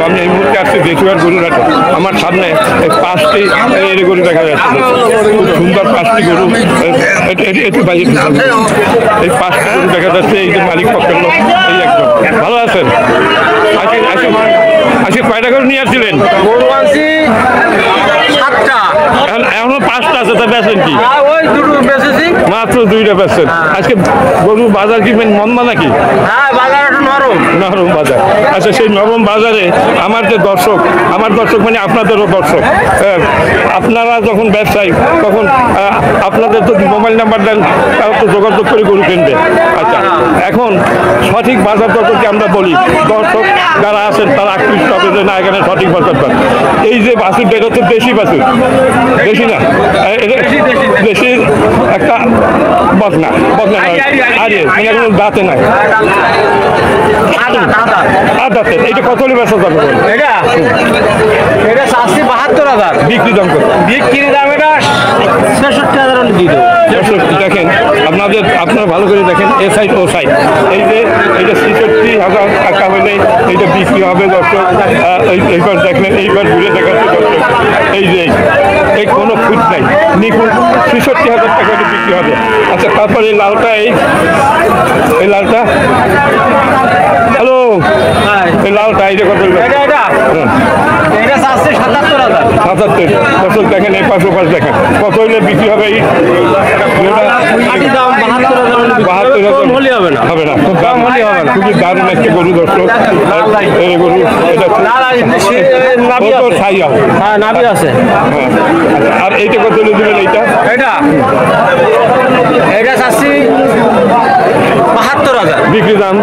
আমি এই মুহূর্তে আসছি দেশুয়ার গরুর হাটে। আমার সামনে এই 5টি এর গরু দেখা যাচ্ছে, খুব সুন্দর 5টি গরু। একটু বাইরে এই 5টি গরু দেখা যাচ্ছে। এই যে মালিক পক্ষের লোক, এই একজন। ভালো আছেন? আজকে কয়টা গরু নিয়ে আসছিলেন? গরু আনছি 7টা, এখনো 5টা আছে, তা বেচেন কি? ওই দুটো বেচেছি, মাত্র 2টা বেচছেন। আজকে গরু বাজার কি মন্দা নাকি? হ্যাঁ বাজার একটু নরম বাজার। আচ্ছা, সেই নরম বাজারে আমার যে দর্শক, আমার দর্শক মানে আপনাদেরও দর্শক, আপনারা যখন ব্যবসায়ী তখন আপনাদের তো মোবাইল নাম্বার দেন, তারা তো যোগাযোগ করে গরু কিনবে। আচ্ছা, এখন সঠিক বাজার দরকে আমরা বলি, দর্শক যারা আছেন তারা আকৃষ্ট হবে যে না, এখানে সঠিক বাজার দর। এই যে বাছুরটা, এটা হচ্ছে দেশি বাছুর, দেশি না, দেশি একটা বকনা আরে কোনো দাঁতে নাই, দাঁতে। এইটা কত হলে বেচা যাবে? এটা চাচ্ছি 72,000, বিক্রি দাম কত? বিক্রি দাম এটা 66,000 দিয়ে দেবো। দেখেন আপনারা ভালো করে দেখেন, এ সাইড ও সাইড। এই যে এইটা 66,000 টাকা হলে এইটা বিক্রি হবে দর্শক। এইবার দেখলেন, এইবার ঘুরে দেখাচ্ছে দর্শক, এই যে এই কোনো খুঁজ নাই, নিখুঁত 66,000 টাকা হলে বিক্রি হবে। আচ্ছা, তারপরে এই লালটা, এই লালটা, হ্যালো, এই লালটা এইটা কত? এটা চাচ্ছি 77,000। 77। দর্শক দেখেন, এই পাশ ওপাশ দেখেন, কত হইলে বিক্রি হবে? এই দাম 72,000 হলে হবে না, হবে না, খুব দাম হলে হবে না। খুবই দারুণ একটা গরু দর্শক, এই গরু। এটা ছাইয়াল, হ্যাঁ নাভি আছে। হ্যাঁ। আর এইটা কত হলে দেবেন? এটা চাচ্ছি 72,000। বিক্রি দাম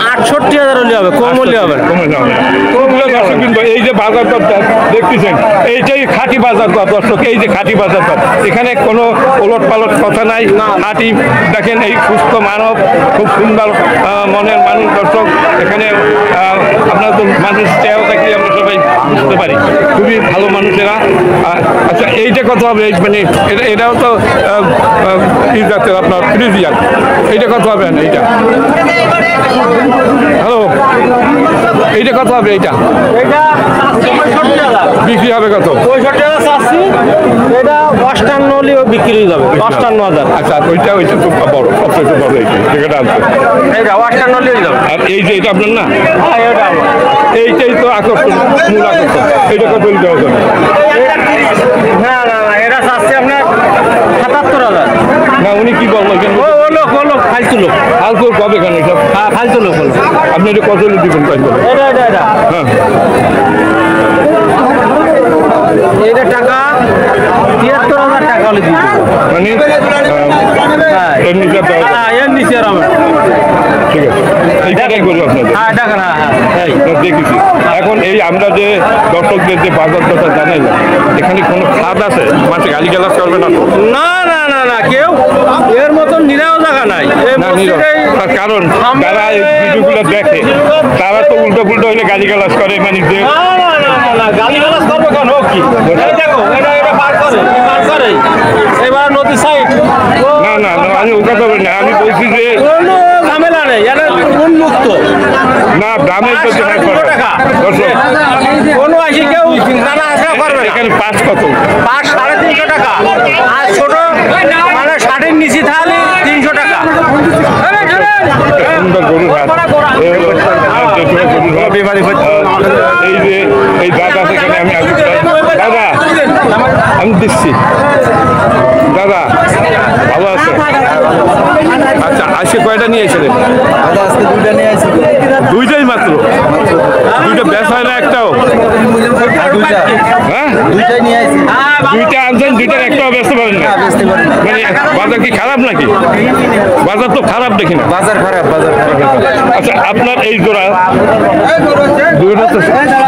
68,000 হলে হবে, কম হলে হবে না। কমে যাবে। কিন্তু এই যে বাজার দর দেখতেছেন, এইটাই খাঁটি বাজার দর দর্শক। এই যে খাঁটি বাজার দর, এখানে কোনো ওলট পালট কথা নাই। খাঁটি দেখেন, এই সুস্থ মানব, খুব সুন্দর মনের মানুষ দর্শক। এখানে আপনার তো মানুষ চেহারা থাকলে আমরা সবাই বুঝতে পারি, খুবই ভালো মানুষেরা। আচ্ছা, এইটা কত হবে? মানে এটাও তো জাতের আপনার ফ্রিজিয়ান, এইটা কত হবে? এইটা হ্যালো, এইটা কত হবে? এইটা বিক্রি হবে কত? 65,000 চাচ্ছি। এটা 55 হলেও বিক্রি হয়ে যাবে, 55,000। আচ্ছা, ওইটা তো বড়, সবচেয়ে বড় এইটা আছে। এটা 55 হলেও যাবে। আর এই যে এটা আপনার না, হ্যাঁ এটা আমার। এইটাই তো আকর্ষণ, মূল আকর্ষণ। এইটা কত হলে দেওয়া যাবে? না না না, এটা চাচ্ছি আপনার 77,000। না, উনি কি বললো? ও লোক ফালতু লোক, ফালতু কবে কেন সব? হ্যাঁ ফালতু লোক হলো। আপনি এটা কত হলে দিবেন? এটা হ্যাঁ, এটা টাকা 73,000 টাকা হলে দিবে। মানে এর নিচে দেওয়া যাবে? হ্যাঁ এর নিচে আর হবে না। ঠিক আছে, এইটাই করবো আপনাদের। হ্যাঁ দেখেন, হ্যাঁ দেখেছি। এখন এই আমরা যে দর্শকদের যে বাজার কথা জানাই, এখানে কোনো খাদ আছে? মাঠে গালি গালাজ করবে না তো? না না না না, কেউ এর মতন নিরাও জায়গা নাই। না, তার কারণ যারা এই ভিডিওগুলো দেখে তারা তো উল্টো পুল্টো হইলে গালি গালাজ করে, মানে যে গালি গালাজ করবো কেন? কি দেখো, এটা পার করে এবার নদী সাইড। না না না, আমি ও কথা বলি না, আমি বলছি যে কোনো ঝামেলা নেই, এটা উন্মুক্ত। না, দামের তো টাকা কোনো আসি কেউ নানা আশা করবে। এখানে পাঁচ কত? পাঁচ 350 টাকা, আর ছোট মানে 60-এর নিচে তাহলে 300 টাকা। সুন্দর গরুর হাট, এই যে এই দাদা সেখানে আমি আসি। দাদা, আমি দিচ্ছি। দাদা ভালো আছে? আচ্ছা, আজকে কয়টা নিয়ে এসেছিলেন? আজকে 2টা নিয়ে আসি। 2টাই মাত্র? 2টা বেশ হয় না একটাও? হ্যাঁ, 2টাই নিয়ে আসি। 2টা আনছেন, 2টার একটাও বেচতে পারেন না? বেচতে পারি না। মানে বাজার কি খারাপ নাকি? বাজার তো খারাপ দেখি না। বাজার খারাপ, বাজার খারাপ। আচ্ছা, আপনার এই জোড়া দুইটা তো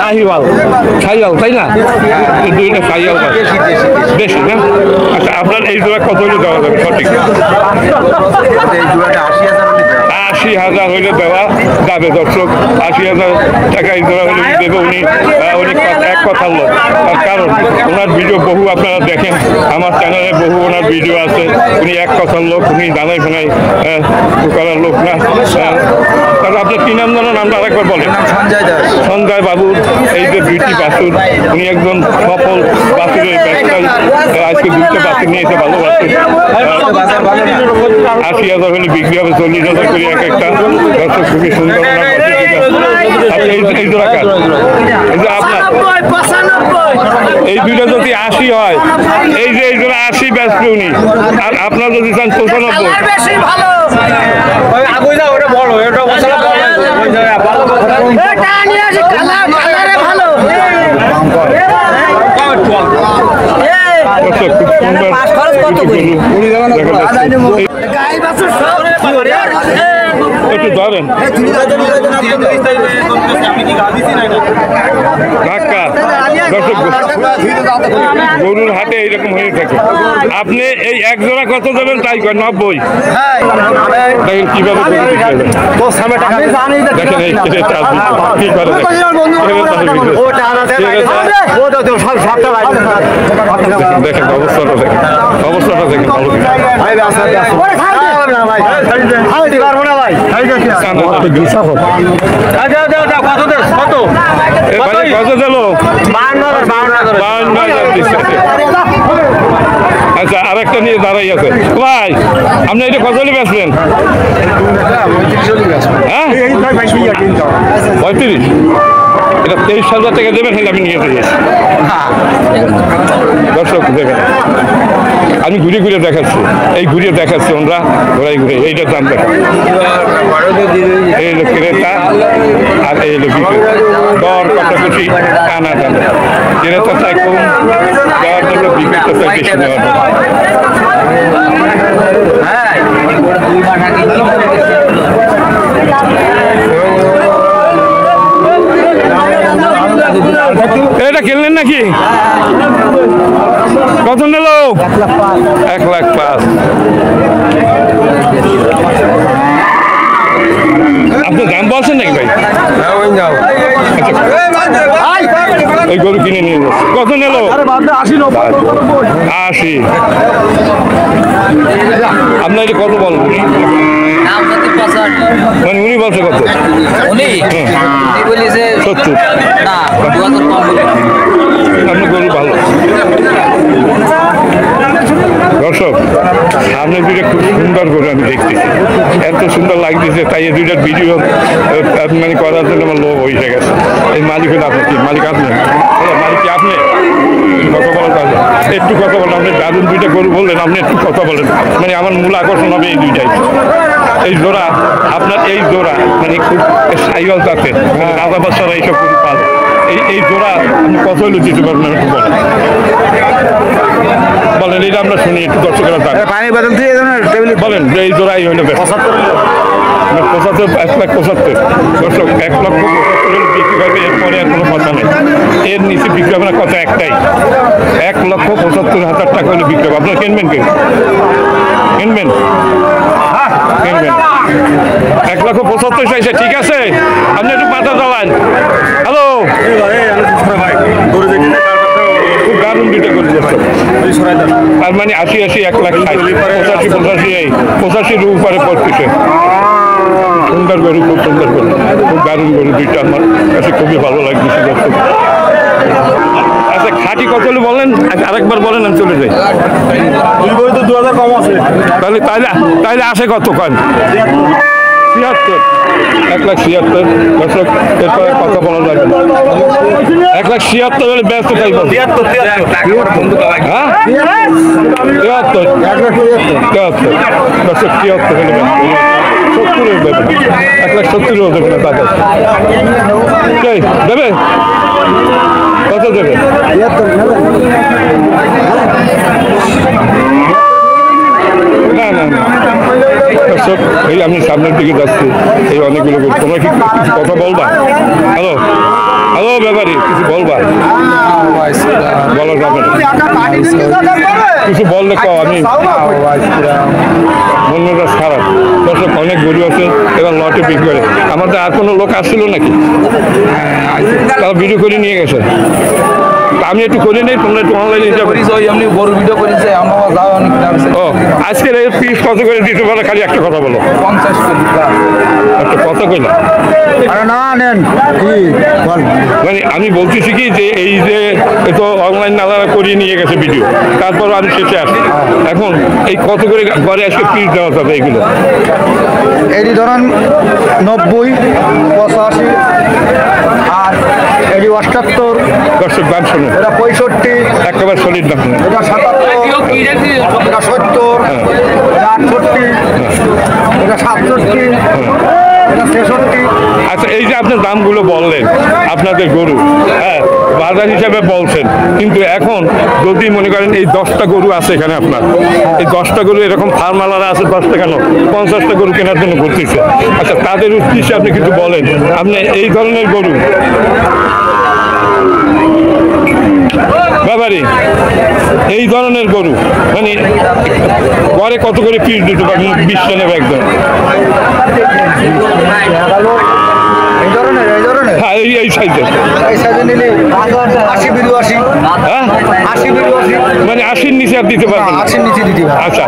শাহিওয়াল, তাই না? এই দুইটা শাহিওয়াল বেশি না? আচ্ছা, আপনার এই জোড়া কত হলে দেওয়া যাবে সঠিক? এই জোড়াটা 80,000 হলে 80,000 হইলে দেওয়া যাবে দর্শক। 80,000 টাকা এই জোড়া হলে দেবে উনি। উনি এক কথার লোক, তার কারণ ওনার ভিডিও বহু আপনারা দেখেন, আমার চ্যানেলে বহু ওনার ভিডিও আছে। উনি এক কথার লোক, উনি জানাই ফোনাই করার লোক না। তাহলে আপনার কি নাম জানার নামটা আরেকবার বলেন। সঞ্জয় দাস। সঞ্জয় বাবুর এই যে দুইটি বাছুর, উনি একজন সফল বাছুরের ব্যবসায়ী। আজকে দুইটা বাছুর নিয়েছে, ভালো বাছুর। 80,000 হলে বিক্রি হবে, 40,000 করে এক একটা। দর্শক খুবই সুন্দর ওনার বাছুর। আচ্ছা, এই জোড়া কার? এই যে আপনার এই দুইটা যদি 80 হয়, এই যে এই জোড়া 80 বেচবে উনি, আর আপনার যদি চান 95। আগুই যাও, ওটা বড়, এটা মশলা বড়, ওই জায়গায় ভালো দর্শক খুব সুন্দর একটু ধরেন ধাক্কা। দর্শক গরুর হাটে এইরকম হয়ে থাকে। আপনি এই এক জোড়া কত দেবেন তাই কয় 90। দেখেন কিভাবে গরু বিক্রি হবে। দেখেন এই কি করে দেখেন অবস্থাটা, দেখেন অবস্থাটা, দেখেন ভালো কত দিল? 52,000 দিচ্ছে। আচ্ছা, আরেকটা নিয়ে দাঁড়াই আছে ভাই, আপনি এটা কত নিয়ে বেচলেন? হ্যাঁ 35। এটা 23,000 টাকা দেবেন, তাহলে আমি নিয়ে যাই। দর্শক দেখেন, আমি ঘুরে ঘুরে দেখাচ্ছি, এই ঘুরে দেখাচ্ছি ওনারা ঘোরাই ঘুরে। এইটার দাম দেখেন, এই হলো ক্রেতা আর এই হলো বিক্রেতা। দর কটাকুটি টানা টানা, ক্রেতা চাই কম দেওয়ার জন্য, বিক্রেতা চাই বেশি দেওয়ার জন্য। এটা খেললেন নাকি? কত নিল? 1,05,000। আপনি দাম বলছেন নাকি ভাই? ওই গরু কিনে নিয়ে যাচ্ছে। কত নিল? 80। আপনার এটা কত বলবেন? মানে উনি বলছে কত? 70। আপনার গরু ভালো। দর্শক, সামনে দুইটা খুব সুন্দর করে আমি দেখতেছি, এত সুন্দর লাগতেছে, তাই এই দুইটার ভিডিও মানে করার জন্য আমার লোভ হয়ে গেছে। এই মালিক হলো আপনি। কি মালিক আপনি? মালিক কি আপনি? কথা বলা যাবে, একটু কথা বলেন। আপনি দারুণ দুইটা গরু বললেন, আপনি একটু কথা বলেন, মানে আমার মূল আকর্ষণ হবে এই দুইটাই। এই জোড়া আপনার, এই জোড়া মানে খুব সাইওয়াল জাতের, রাজা বাচ্চারা এইসব গরু পাল। এই জোড়া আপনি কত হলে দিতে পারবেন একটু বলেন। বলেন, এটা আমরা শুনি একটু, দর্শকেরা পানি বদল দিয়ে বলেন যে এই জোড়াই হইলে 75, 1,75,000। দর্শক 1,75,000 বিক্রি করবে, এরপরে আর কোনো কথা নেই। এর নিচে বিক্রি হবে না, কথা একটাই, 1,75,000 টাকা হলে বিক্রি হবে। আপনার কিনবেন কি? কিনবেন? কিনবেন? 1,75,000 চাইছে, ঠিক আছে। আপনি একটু মাথা চালান। হ্যালো, খুব দারুণ দুইটা করে যাচ্ছে। তার মানে 80, 1,60,000, 85, 85 উপরে পড়তেছে। সুন্দর গরু, খুব সুন্দর গরু, খুব দারুণ গরু দুইটা, আমার কাছে খুবই ভালো লাগতেছে। দর্শক, আচ্ছা খাঁটি কত হলে বলেন, আরেকবার বলেন, আমি চলে যাই। দুই গরু তো 2,000 কম আছে। তাহলে আসে কত কন? 76, 1,76,000। দর্শক, এরপরে কথা বলা যাবে না। 1,76,000 হলে ব্যস্ত তাই বল। হ্যাঁ 73, 73। দর্শক 73 হলে ব্যস্ত, 70 দেবে, 1,70,000 দেবে না তাদের। দেবে কত দেবে? না না না, দর্শক, এই আমি সামনের দিকে যাচ্ছি, এই অনেকগুলো তোমরা কি কিছু কথা বলবা? হ্যালো, হ্যালো ব্যাপারী, কিছু বলবা? বলা যাবে না। কিছু বললে কও, আমি মনটা খারাপ। দর্শক অনেক গরু আছে এবং লটে বিক্রি করে। আমাদের আর কোনো লোক আসছিল নাকি? তারা ভিডিও করে নিয়ে গেছে। তা আমি একটু করে নেই, তোমরা একটু অনলাইনে হিসাব করি। এমনি গরু ভিডিও করেছে আমরা যাও অনেক দাম ও আজকের এই পিস কত করে দিতে পারে? খালি একটা কথা বলো, 50 করে একটা কথা কইলা। আরে না নেন কি বল মানে আমি বলতেছি কি যে এই যে তো অনলাইন নালারা করিয়ে নিয়ে গেছে ভিডিও, তারপর আমি শেষে আসি। এখন এই কত করে ঘরে আজকে পিস দেওয়া যাবে এইগুলো? এটি ধরেন 90 85 আর এটি 78 দর্শক গান শুনুন, এটা 65 একেবারে সলিড দাম। এটা 77 এটা 70 এটা 68 এটা 67 এটা 66 আচ্ছা, এই যে আপনি দামগুলো বললেন আপনাদের গরু, হ্যাঁ বাজার হিসাবে বলছেন, কিন্তু এখন যদি মনে করেন এই 10টা গরু আছে এখানে আপনার, এই 10টা গরু এরকম ফার্মালারা আছে 10টা কেন 50টা গরু কেনার জন্য ঘুরতেছে। আচ্ছা, তাদের উদ্দেশ্যে আপনি কিন্তু বলেন, আপনি এই ধরনের গরু ব্যাপারে এই ধরনের গরু মানে ঘরে কত করে পিস দিতে পারবেন? 20টা নেবে একদম। এই ধরনের হ্যাঁ, এই সাইজের। এই সাইজে নিলে 80 82 হ্যাঁ 80 82 মানে 80-র নিচে আর দিতে পারবেন না? 80 নিচে দিতে হবে আচ্ছা,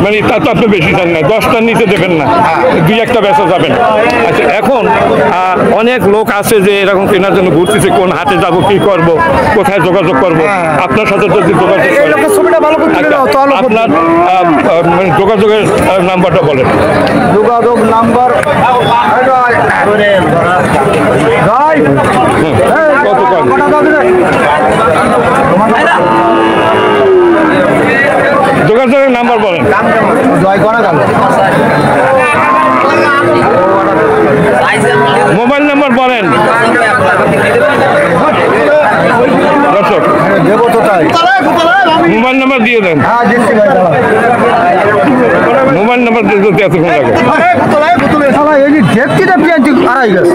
মানে তা তো আপনি বেশি চান না, 10টার নিচে দেবেন না, 2-1টা বেচা যাবেন। আচ্ছা, এখন অনেক লোক আছে যে এরকম কেনার জন্য ঘুরতেছে, কোন হাটে যাব, কি করব, কোথায় যোগাযোগ করব। আপনার সাথে যদি যোগাযোগ এই লোকের ছবিটা ভালো করে তুলে আচ্ছা, দাও তো আলো আপনার মানে যোগাযোগের নাম্বারটা বলেন। যোগাযোগ নাম্বার কত কম? যোগাযোগের নাম্বার বলেন। জয় করা গেল মোবাইল নাম্বার বলেন দর্শক, দেবো তো তাই মোবাইল নাম্বার দিয়ে দেন। হ্যাঁ দিচ্ছি ভাই মোবাইল নাম্বার দিয়ে দিতে এতক্ষণ লাগে। এই যে দেখছি না পিয়াজি আড়াই গেছে